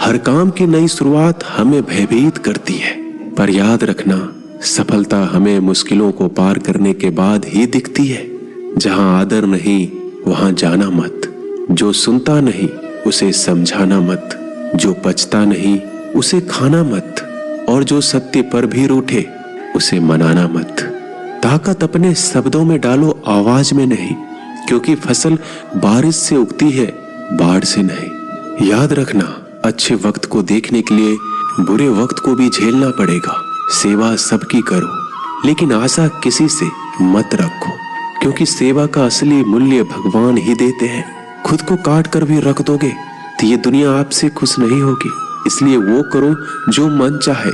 हर काम की नई शुरुआत हमें भयभीत करती है, पर याद रखना सफलता हमें मुश्किलों को पार करने के बाद ही दिखती है। जहां आदर नहीं वहां जाना मत, जो सुनता नहीं उसे समझाना मत, जो पचता नहीं उसे खाना मत, और जो सत्य पर भी रूठे उसे मनाना मत। ताकत अपने शब्दों में डालो, आवाज में नहीं, क्योंकि फसल बारिश से उगती है, बाढ़ से नहीं। याद रखना अच्छे वक्त को देखने के लिए बुरे वक्त को भी झेलना पड़ेगा। सेवा सबकी करो, लेकिन आशा किसी से मत रखो, क्योंकि सेवा का असली मूल्य भगवान ही देते हैं। खुद को काट कर भी रख दोगे तो ये दुनिया आपसे खुश नहीं होगी। इसलिए वो करो जो मन चाहे,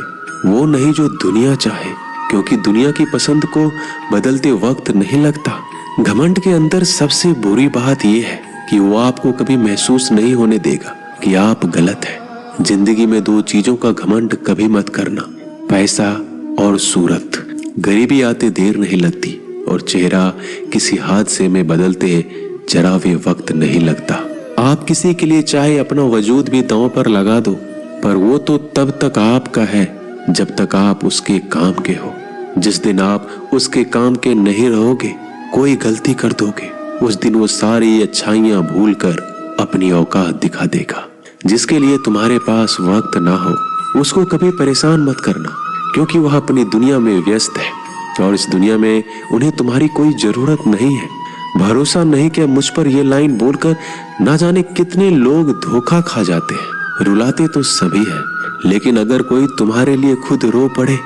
वो नहीं जो दुनिया चाहे, क्योंकि दुनिया की पसंद को बदलते वक्त नहीं लगता। घमंड के अंदर सबसे बुरी बात यह है कि वो आपको कभी महसूस नहीं होने देगा कि आप गलत हैं। जिंदगी में दो चीजों का घमंड कभी मत करना, पैसा और सूरत। गरीबी आते देर नहीं लगती और चेहरा किसी हादसे में बदलते जरा भी वक्त नहीं लगता। आप किसी के लिए चाहे अपना वजूद भी दांव पर लगा दो, पर वो तो तब तक आपका है जब तक आप उसके काम के हो। जिस दिन आप उसके काम के नहीं रहोगे, कोई गलती कर दोगे, उस दिन वो सारी अच्छाइयां भूलकर अपनी औकात दिखा देगा। जिसके लिए तुम्हारे पास वक्त ना हो उसको कभी परेशान मत करना, क्योंकि वह अपनी दुनिया में व्यस्त है और इस दुनिया में उन्हें तुम्हारी कोई जरूरत नहीं है। भरोसा नहीं कि मुझ पर यह लाइन बोलकर ना जाने कितने लोग धोखा खा जाते हैं। रुलाते तो सभी है, लेकिन अगर कोई तुम्हारे लिए खुद रो पड़े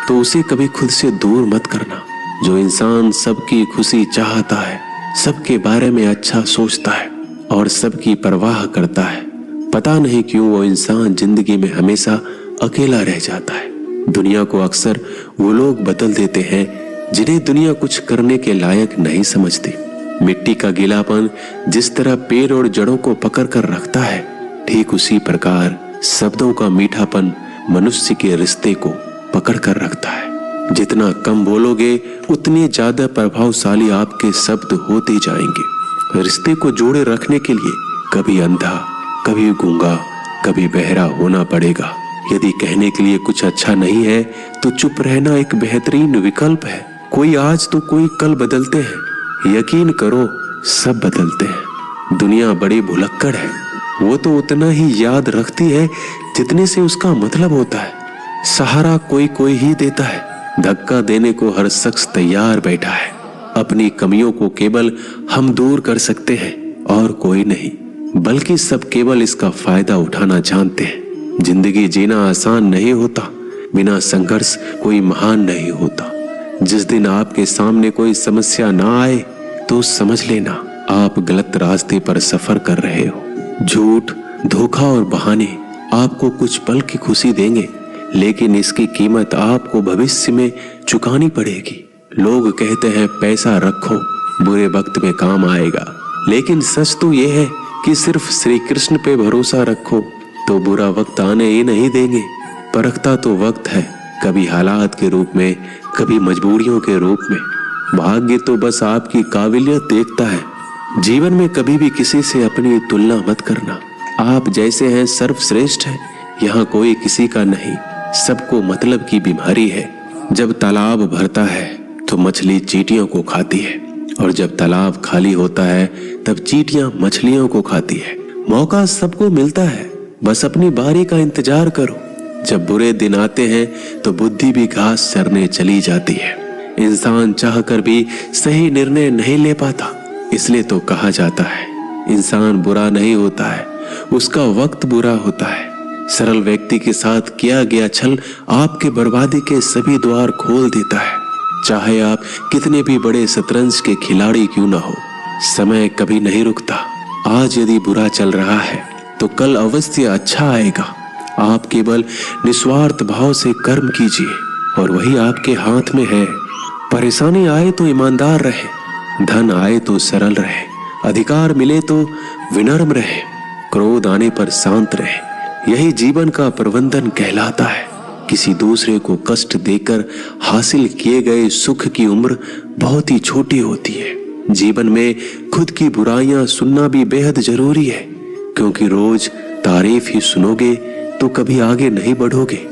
तो उसे कभी खुद से दूर मत करना। जो इंसान सबकी खुशी चाहता है, सबके बारे में अच्छा सोचता है और सबकी परवाह करता है, पता नहीं क्यों वो इंसान जिंदगी में हमेशा अकेला रह जाता है। दुनिया को अक्सर वो लोग बदल देते हैं जिन्हें दुनिया कुछ करने के लायक नहीं समझती। मिट्टी का गीलापन जिस तरह पेड़ और जड़ों को पकड़ कर रखता है, ठीक उसी प्रकार शब्दों का मीठापन मनुष्य के रिश्ते को पकड़ कर रखता है। जितना कम बोलोगे उतने ज्यादा प्रभावशाली आपके शब्द होते जाएंगे। रिश्ते को जोड़े रखने के लिए कभी अंधा, कभी गूंगा, कभी बहरा होना पड़ेगा। यदि कहने के लिए कुछ अच्छा नहीं है तो चुप रहना एक बेहतरीन विकल्प है। कोई आज तो कोई कल बदलते हैं, यकीन करो सब बदलते हैं। दुनिया बड़ी भुलक्कड़ है, वो तो उतना ही याद रखती है जितने से उसका मतलब होता है। सहारा कोई कोई ही देता है, धक्का देने को हर शख्स तैयार बैठा है। अपनी कमियों को केवल हम दूर कर सकते हैं और कोई नहीं, बल्कि सब केवल इसका फायदा उठाना जानते हैं। जिंदगी जीना आसान नहीं होता, बिना संघर्ष कोई महान नहीं होता। जिस दिन आपके सामने कोई समस्या ना आए तो समझ लेना आप गलत रास्ते पर सफर कर रहे हो। झूठ, धोखा और बहाने आपको कुछ पल की खुशी देंगे, लेकिन इसकी कीमत आपको भविष्य में चुकानी पड़ेगी। लोग कहते हैं पैसा रखो, बुरे वक्त में काम आएगा, लेकिन सच तो यह है कि सिर्फ श्री कृष्ण पे भरोसा रखो तो बुरा वक्त आने ही नहीं देंगे। परखता तो वक्त है, कभी हालात के रूप में, कभी मजबूरियों के रूप में। भाग्य तो बस आपकी काबिलियत देखता है। जीवन में कभी भी किसी से अपनी तुलना मत करना। आप जैसे हैं सर्वश्रेष्ठ हैं, यहाँ कोई किसी का नहीं। सबको मतलब की बीमारी है। जब तालाब भरता है तो मछली चींटियों को खाती है, और जब तालाब खाली होता है तब चींटियां मछलियों को खाती है। मौका सबको मिलता है, बस अपनी बारी का इंतजार करो। जब बुरे दिन आते हैं तो बुद्धि भी घास चरने चली जाती है। इंसान चाहकर भी सही निर्णय नहीं ले पाता, इसलिए तो कहा जाता है इंसान बुरा नहीं होता है, उसका वक्त बुरा होता है। सरल व्यक्ति के साथ किया गया छल आपके बर्बादी के सभी द्वार खोल देता है। चाहे आप कितने भी बड़े शतरंज के खिलाड़ी क्यों ना हो, समय कभी नहीं रुकता। आज यदि बुरा चल रहा है तो कल अवश्य अच्छा आएगा। आप केवल निस्वार्थ भाव से कर्म कीजिए और वही आपके हाथ में है। परेशानी आए तो ईमानदार रहे, धन आए तो सरल रहे, अधिकार मिले तो विनम्र रहे, क्रोध आने पर शांत रहे। यही जीवन का प्रबंधन कहलाता है। किसी दूसरे को कष्ट देकर हासिल किए गए सुख की उम्र बहुत ही छोटी होती है। जीवन में खुद की बुराइयां सुनना भी बेहद जरूरी है, क्योंकि रोज तारीफ ही सुनोगे तो कभी आगे नहीं बढ़ोगे।